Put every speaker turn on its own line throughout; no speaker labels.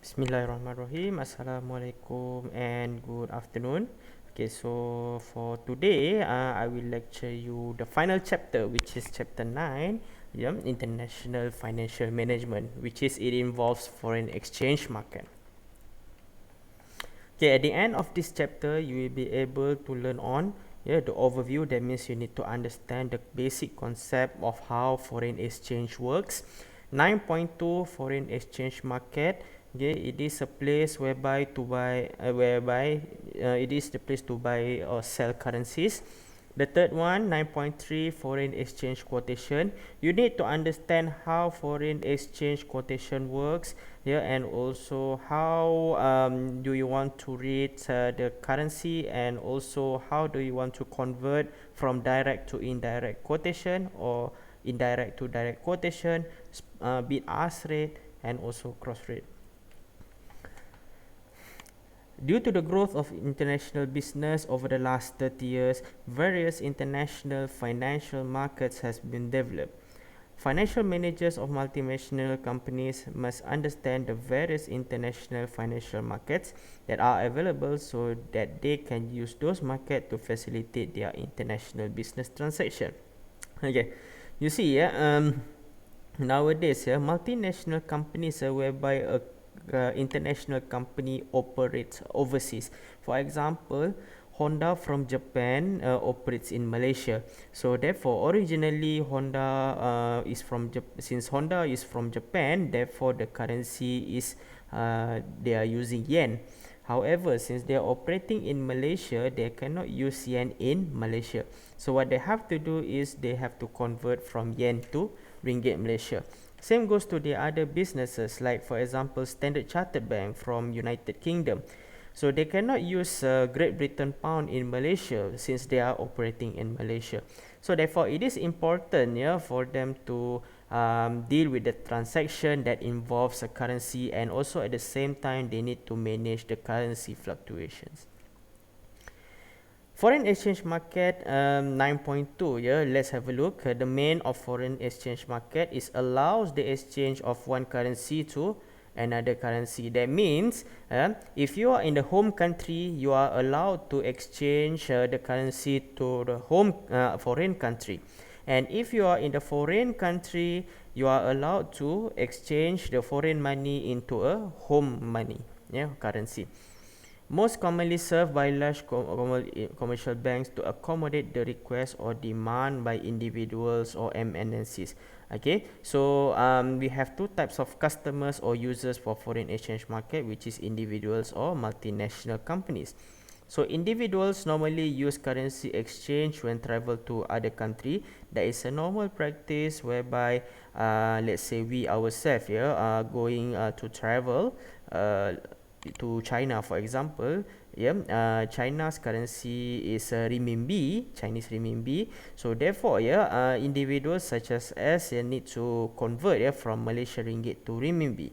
Bismillahirrahmanirrahim. Assalamualaikum and good afternoon. Okay, so for today, I will lecture you the final chapter, which is chapter 9, yeah, International Financial Management, which is it involves foreign exchange market. Okay, at the end of this chapter, you will be able to learn on the overview. That means you need to understand the basic concept of how foreign exchange works. 9.2 foreign exchange market. Okay, it is a place whereby it is the place to buy or sell currencies. The third one, 9.3 foreign exchange quotation. You need to understand how foreign exchange quotation works, yeah, and also how do you want to read the currency, and also how do you want to convert from direct to indirect quotation or indirect to direct quotation, bid ask rate, and also cross rate. Due to the growth of international business over the last 30 years, various international financial markets has been developed. Financial managers of multinational companies must understand the various international financial markets that are available so that they can use those markets to facilitate their international business transaction. Okay, you see, nowadays, multinational companies whereby a international company operates overseas. For example, Honda from Japan operates in Malaysia. So therefore, originally since Honda is from Japan, therefore the currency is they are using yen. However, since they are operating in Malaysia, they cannot use yen in Malaysia. So what they have to do is they have to convert from yen to ringgit Malaysia. Same goes to the other businesses, like for example Standard Chartered Bank from United Kingdom. So they cannot use Great Britain pound in Malaysia since they are operating in Malaysia. So therefore it is important, for them to deal with the transaction that involves a currency, and also at the same time they need to manage the currency fluctuations. Foreign exchange market 9.2, let's have a look. The main of foreign exchange market is allows the exchange of one currency to another currency. That means if you are in the home country, you are allowed to exchange the currency to the home foreign country. And if you are in the foreign country, you are allowed to exchange the foreign money into a home money, currency. Most commonly served by large commercial banks to accommodate the request or demand by individuals or MNCs. Okay, so we have two types of customers or users for foreign exchange market, which is individuals or multinational companies. So individuals normally use currency exchange when travel to other country. That is a normal practice whereby, let's say we ourselves are going to travel to China, for example. China's currency is renminbi, Chinese renminbi. So therefore, individuals such as us need to convert from Malaysian ringgit to renminbi.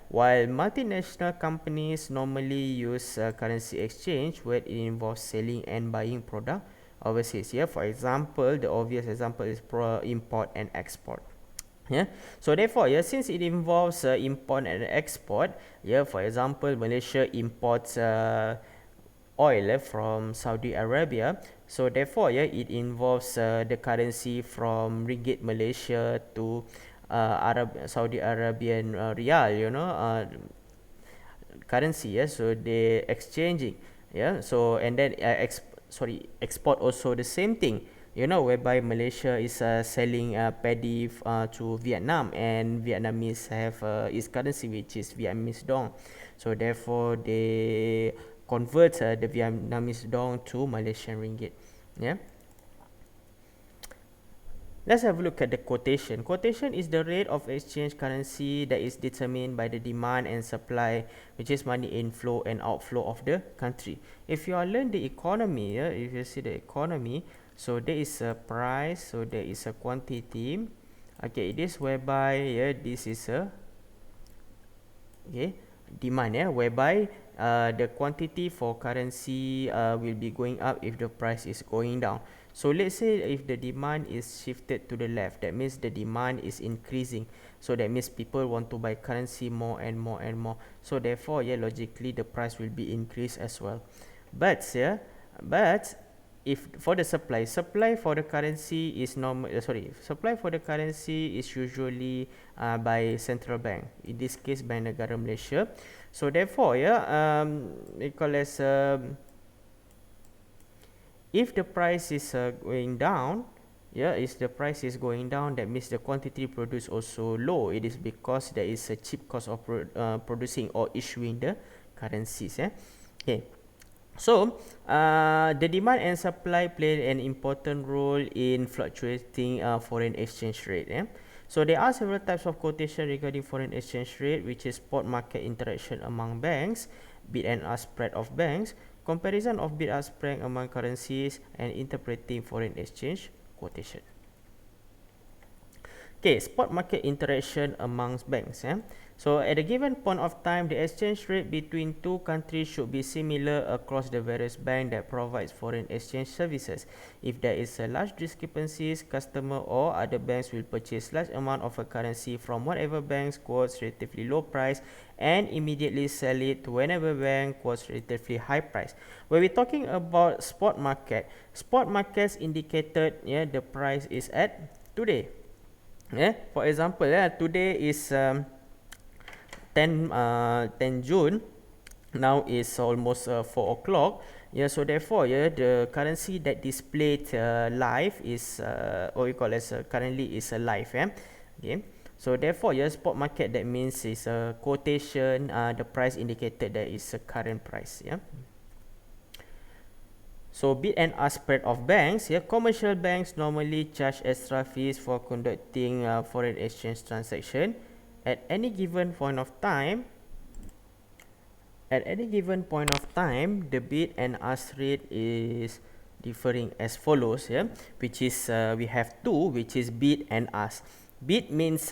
While multinational companies normally use currency exchange where it involves selling and buying product overseas. For example, the obvious example is import and export. So therefore, since it involves import and export, for example, Malaysia imports oil from Saudi Arabia. So therefore, it involves the currency from ringgit Malaysia to Saudi Arabian rial, currency. So they exchanging. So and then export also the same thing. Whereby Malaysia is selling paddy to Vietnam, and Vietnamese have its currency, which is Vietnamese dong. So therefore, they convert the Vietnamese dong to Malaysian ringgit. Let's have a look at the quotation. Quotation is the rate of exchange currency that is determined by the demand and supply, which is money inflow and outflow of the country. If you are learn the economy, if you see the economy, so there is a price, so there is a quantity. Okay, it is whereby this is a demand, whereby the quantity for currency will be going up if the price is going down. So let's say if the demand is shifted to the left, that means the demand is increasing. So that means people want to buy currency more and more and more. So therefore, yeah, logically the price will be increased as well. But yeah, but if for the supply for the currency is normal. Supply for the currency is usually by central bank. In this case, by negara Malaysia. So therefore, yeah, we call as if the price is going down, yeah, if the price is going down, that means the quantity produced also low. It is because there is a cheap cost of producing or issuing the currencies. Okay. So the demand and supply play an important role in fluctuating foreign exchange rate. So there are several types of quotation regarding foreign exchange rate, which is spot market interaction among banks, bid and ask spread of banks, comparison of bid ask spread among currencies, and interpreting foreign exchange quotation. Okay, spot market interaction amongst banks. So at a given point of time, the exchange rate between two countries should be similar across the various banks that provides foreign exchange services. If there is a large discrepancies, customer or other banks will purchase large amount of a currency from whatever banks quotes relatively low price and immediately sell it to whenever bank quotes relatively high price. When we're talking about spot markets indicated, the price is at today. For example, today is 10 June. Now is almost 4 o'clock. So therefore, the currency that displayed live is what we call as currently is live. Okay. So therefore, spot market, that means is a quotation. The price indicated that is a current price. So bid and ask spread of banks. Commercial banks normally charge extra fees for conducting foreign exchange transaction. At any given point of time, the bid and ask rate is differing as follows. Which is we have two, which is bid and ask. Bid means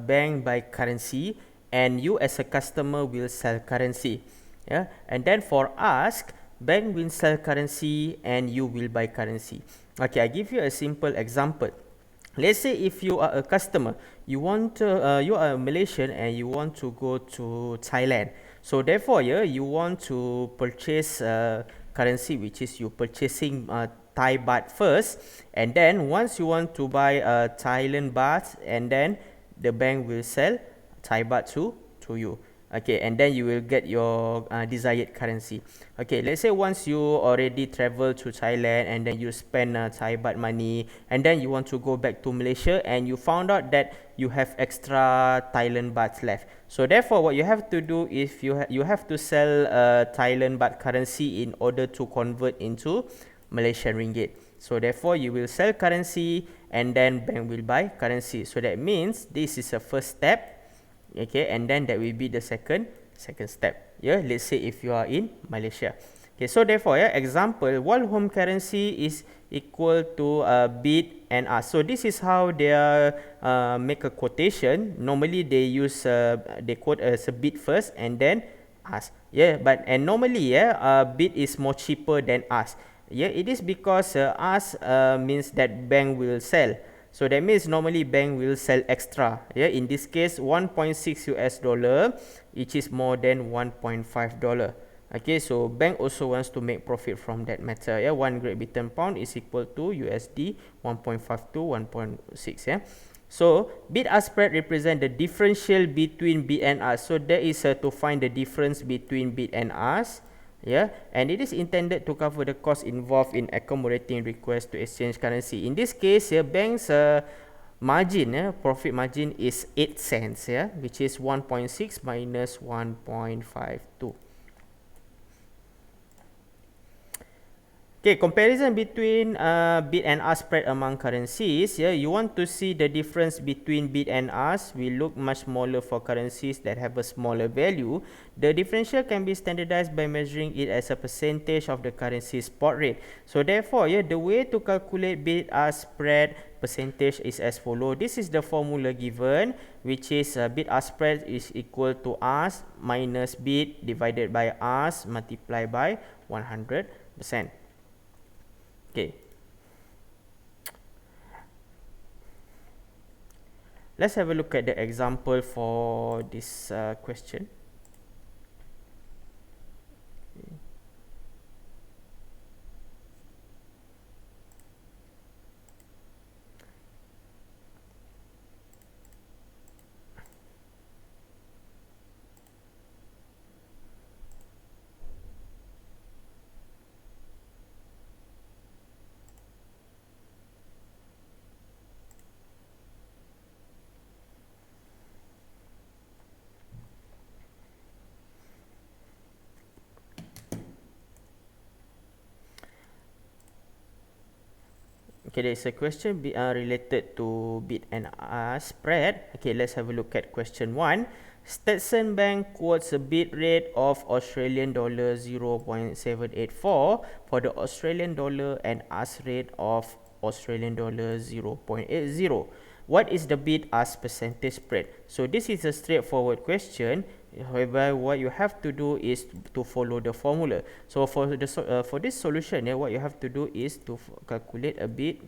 bank buy currency, and you as a customer will sell currency. And then for ask, bank will sell currency and you will buy currency. Okay, I give you a simple example. Let's say if you are a customer, you are a Malaysian and you want to go to Thailand. So therefore, you want to purchase currency, which is you purchasing Thai baht first, and then once you want to buy Thailand baht, and then the bank will sell Thai baht to you. Okay, and then you will get your desired currency. Okay, let's say once you already travel to Thailand and then you spend Thai baht money, and then you want to go back to Malaysia and you found out that you have extra Thailand bahts left. So therefore, what you have to do is you have to sell Thailand baht currency in order to convert into Malaysian ringgit. So therefore, you will sell currency and then bank will buy currency. So that means this is a first step. Okay, and then that will be the second step. Let's say if you are in Malaysia. Okay, so therefore, example, while home currency is equal to bid and ask. So this is how they make a quotation. Normally they use they quote as a bid first and then ask. And normally bid is more cheaper than ask. It is because ask means that bank will sell. So that means normally bank will sell extra. In this case, 1.6 US dollar, which is more than 1.5 dollar. Okay, so bank also wants to make profit from that matter. 1 Great Britain pound is equal to USD 1.5 to 1.6. So bid ask spread represent the differential between bid and ask. So that is to find the difference between bid and ask. And it is intended to cover the cost involved in accommodating requests to exchange currency. In this case, bank's margin, profit margin is 8 cents, which is 1.6 minus 1.52. Okay, comparison between bid and ask spread among currencies. You want to see the difference between bid and ask. We look much smaller for currencies that have a smaller value. The differential can be standardized by measuring it as a percentage of the currency spot rate. So therefore, the way to calculate bid ask spread percentage is as follows. This is the formula given, which is bid ask spread is equal to ask minus bid divided by ask multiplied by 100%. Okay. Let's have a look at the example for this question. Okay, there is a question related to bid and ask spread. Okay, let's have a look at question 1. Stetson Bank quotes a bid rate of Australian dollar 0.784 for the Australian dollar and ask rate of Australian dollar 0.80. What is the bid ask percentage spread? So this is a straightforward question, whereby what you have to do is to follow the formula. So for this solution, what you have to do is to calculate a bid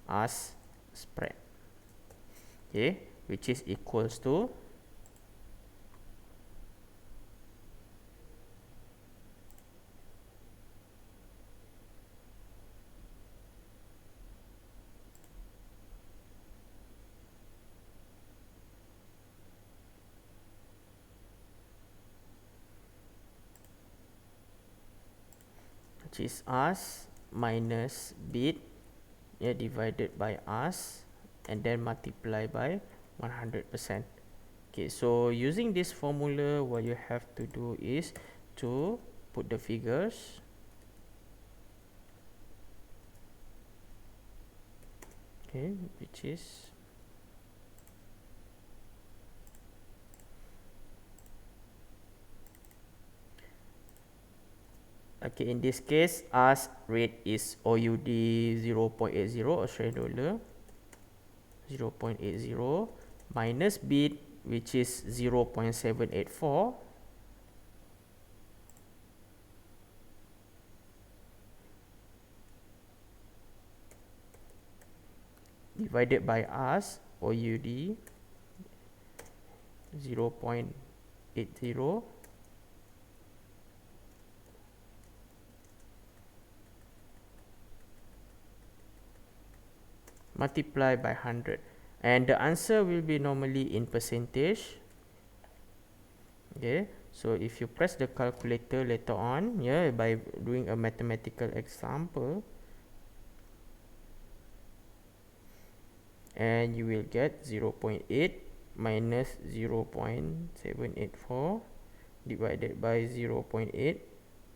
ask spread, okay, which is equals to ask minus bid, divided by ask, and then multiply by 100%. Okay, so using this formula, what you have to do is to put the figures, okay, which is okay, in this case, ask rate is AUD 0.80 Australian dollar, 0.80 minus bid, which is 0.784, divided by ask AUD 0.80 multiply by 100, and the answer will be normally in percentage. Okay, so if you press the calculator later on, by doing a mathematical example, and you will get 0.8 minus 0.784 divided by 0.8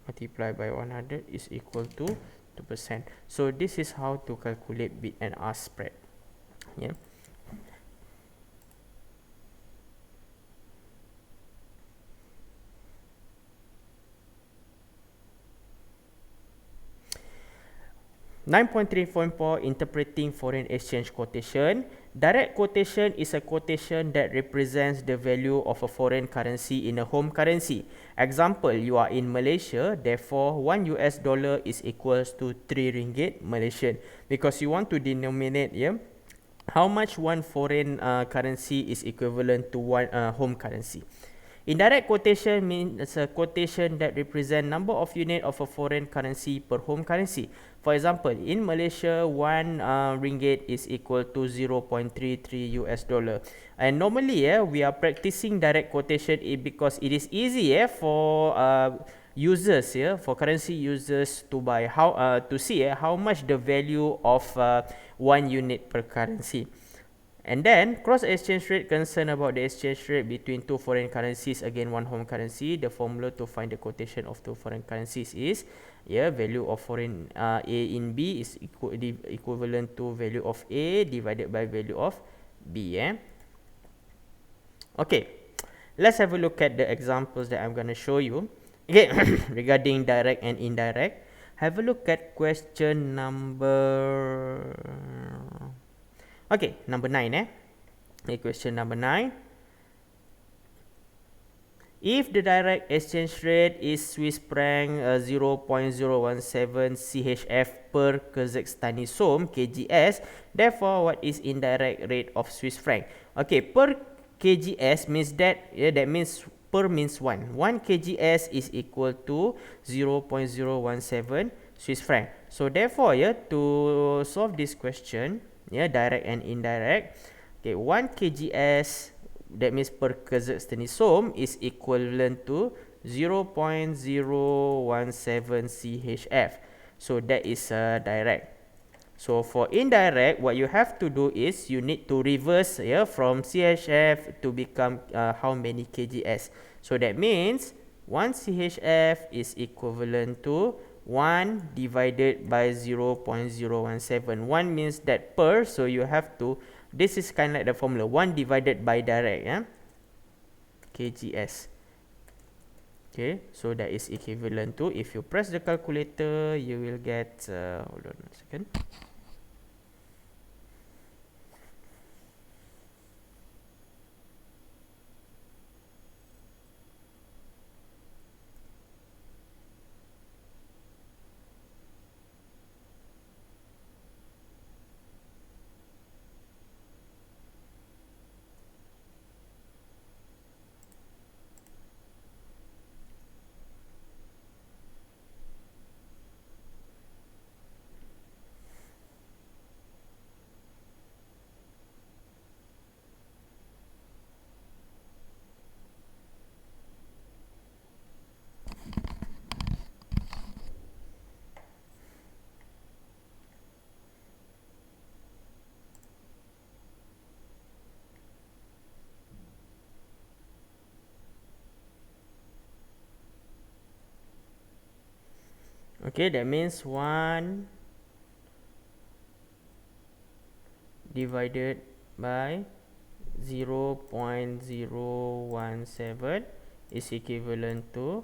multiplied by 100 is equal to 2%. So this is how to calculate bid and ask spread. 9.3.4 Interpreting Foreign Exchange Quotation. Direct quotation is a quotation that represents the value of a foreign currency in a home currency. Example, you are in Malaysia, therefore 1 US dollar is equals to 3 ringgit Malaysian, because you want to denominate how much one foreign currency is equivalent to one home currency. Indirect quotation means a quotation that represents number of unit of a foreign currency per home currency. For example, in Malaysia, 1 ringgit is equal to 0.33 US dollar. And normally, we are practicing direct quotation because it is easy for users, for currency users to buy, to see how much the value of 1 unit per currency. And then cross exchange rate, concern about the exchange rate between two foreign currencies against one home currency. The formula to find the quotation of two foreign currencies is value of foreign A in B is equivalent to value of A divided by value of B. Okay, let's have a look at the examples that I'm going to show you. Okay, regarding direct and indirect, have a look at question number. Okay, number 9. Okay, question number 9. If the direct exchange rate is Swiss franc 0.017 CHF per Kazakhstani som, KGS. Therefore, what is indirect rate of Swiss franc? Okay, per KGS means that, that means per means 1. 1 KGS is equal to 0.017 Swiss franc. So therefore, to solve this question, direct and indirect, okay, 1 KGS, that means per Kazakhstani som, is equivalent to 0.017 CHF. So that is direct. So for indirect, what you have to do is you need to reverse from CHF to become how many KGS. So that means 1 CHF is equivalent to 1 divided by 0.017. 1 means that per, so you have to, this is kind of like the formula, 1 divided by direct, KGS. Okay, so that is equivalent to, if you press the calculator, you will get, hold on a second. Okay, that means 1 divided by 0.017 is equivalent to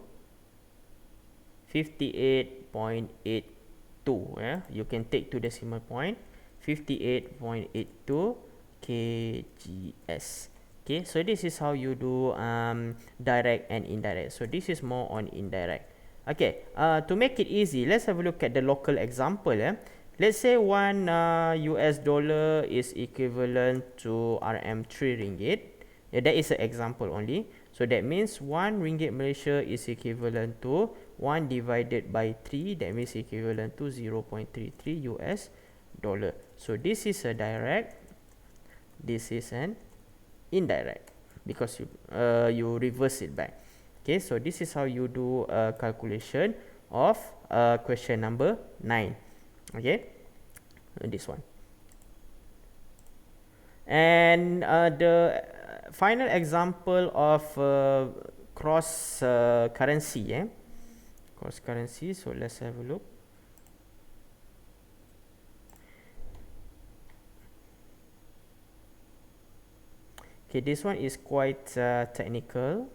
58.82. You can take 2 decimal point, 58.82 kgs. Okay, so this is how you do direct and indirect. So this is more on indirect. Okay, to make it easy, let's have a look at the local example. Let's say 1 US dollar is equivalent to RM3 ringgit. That is an example only. So that means 1 ringgit Malaysia is equivalent to 1 divided by 3. That means equivalent to 0.33 US dollar. So this is a direct. This is an indirect, because you reverse it back. Okay, so this is how you do a calculation of question number 9. Okay, this one. And the final example of cross currency, cross currency. So let's have a look. Okay, this one is quite technical.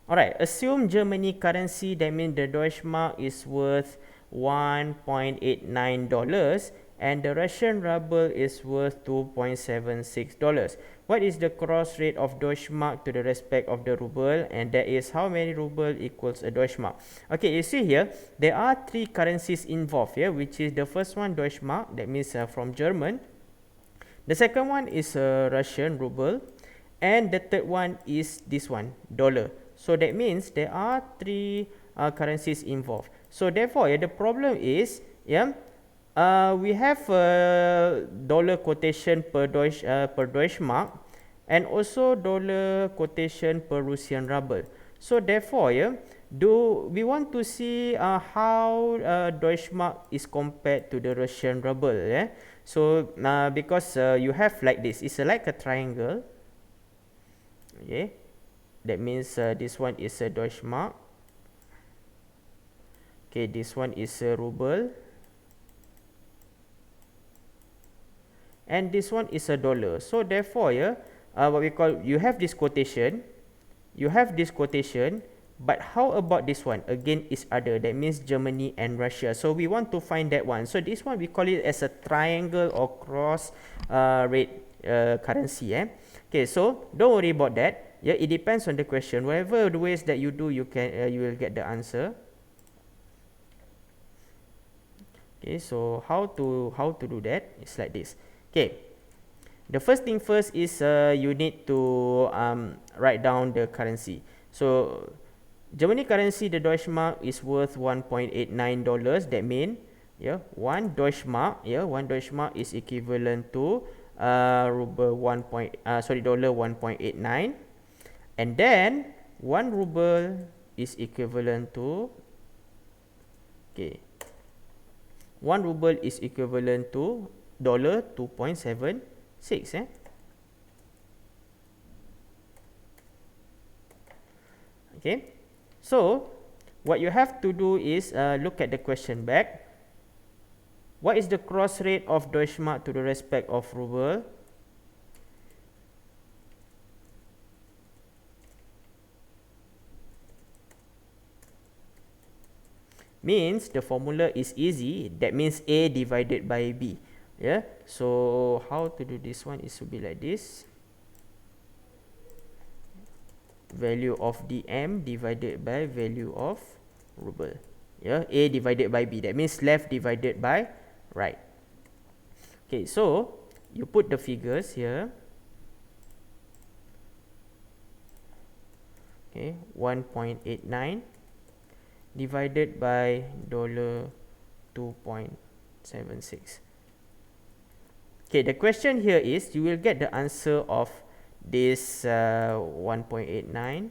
Alright, assume Germany currency, that means the Deutschmark is worth $1.89 and the Russian ruble is worth $2.76. What is the cross rate of Deutschmark to the respect of the ruble? And that is how many ruble equals a Deutschmark. Okay, you see here, there are 3 currencies involved here, which is the first one Deutschmark, that means from German. The second one is Russian ruble. And the third one is this one, dollar. So that means there are 3 currencies involved. So therefore, the problem is, we have dollar quotation per Deutschmark and also dollar quotation per Russian ruble. So therefore, do we want to see how Deutschmark is compared to the Russian ruble? So because you have like this, it's like a triangle. Okay, that means this one is a Deutschmark. Okay, this one is a ruble. And this one is a dollar. So therefore, what we call, you have this quotation, but how about this one? Again, is other. That means Germany and Russia. So we want to find that one. So this one we call it as a triangle or cross rate currency. Okay, so don't worry about that. It depends on the question. Whatever the ways that you do, you will get the answer. Okay, so how to do that? It's like this. Okay, the first thing first is you need to write down the currency. So Germany currency, the Deutschmark is worth $1.89. That means, yeah, one Deutschmark, yeah, one Deutschmark is equivalent to ruble dollar 1.89, and then one ruble is equivalent to, okay, one ruble is equivalent to dollar 2.76. Okay, so what you have to do is look at the question back. What is the cross rate of Deutschmark to the respect of ruble? Means the formula is easy. That means A divided by B. Yeah. So how to do this one is to be like this. Value of DM divided by value of ruble. Yeah. A divided by B. That means left divided by right. Okay. So you put the figures here. Okay. 1.89 divided by dollar 2.76. Okay, the question here is you will get the answer of this 1.89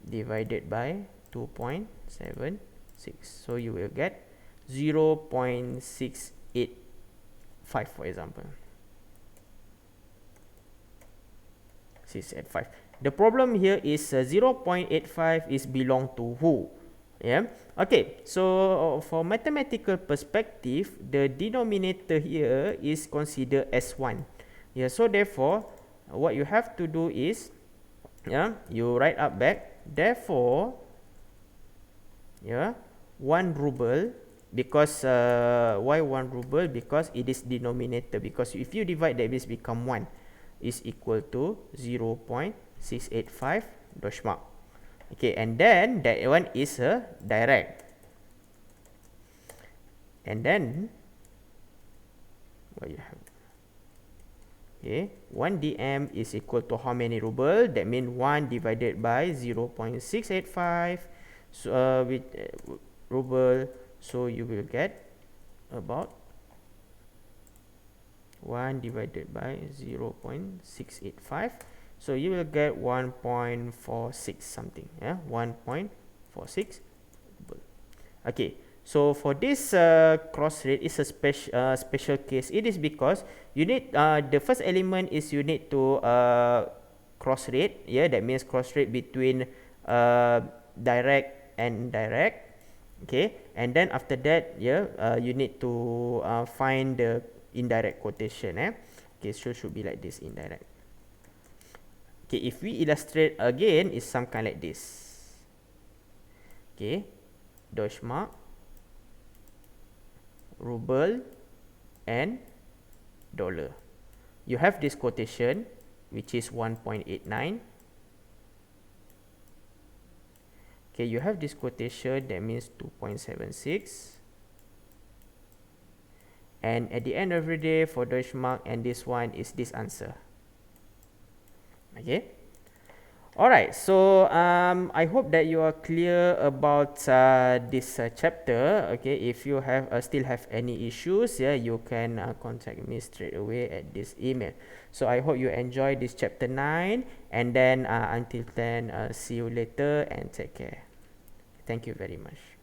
divided by 2.76. So you will get 0.685, for example. 685. The problem here is 0.85 is belong to who? Yeah. Okay. So for mathematical perspective, the denominator here is considered as 1. Yeah. So therefore, what you have to do is, yeah, you write up back. Therefore, yeah, 1 ruble, because why 1 ruble? Because it is denominator. Because if you divide that, this become 1 is equal to 0.685 Deutschmark. Okay, and then that one is a direct. And then what you have? Okay, 1 dm is equal to how many ruble? That means 1 divided by 0.685 so, with ruble. So you will get about 1 divided by 0.685. So you will get 1.46 something. Yeah, 1.46. Okay. So for this cross rate is a special case. It is because you need the first element is you need to cross rate. Yeah, that means cross rate between direct and indirect. Okay, and then after that, yeah, you need to find the indirect quotation. Okay, so should be like this, indirect. Okay, if we illustrate again, it's some kind like this. Okay, Deutschmark, ruble, and dollar. You have this quotation, which is 1.89. Okay, you have this quotation, that means 2.76. And at the end of the day, for Deutschmark and this one is this answer. Okay. Alright, so I hope that you are clear about this chapter. Okay, if you have still have any issues, yeah, you can contact me straight away at this email. So I hope you enjoy this chapter 9, and then until then, see you later and take care. Thank you very much.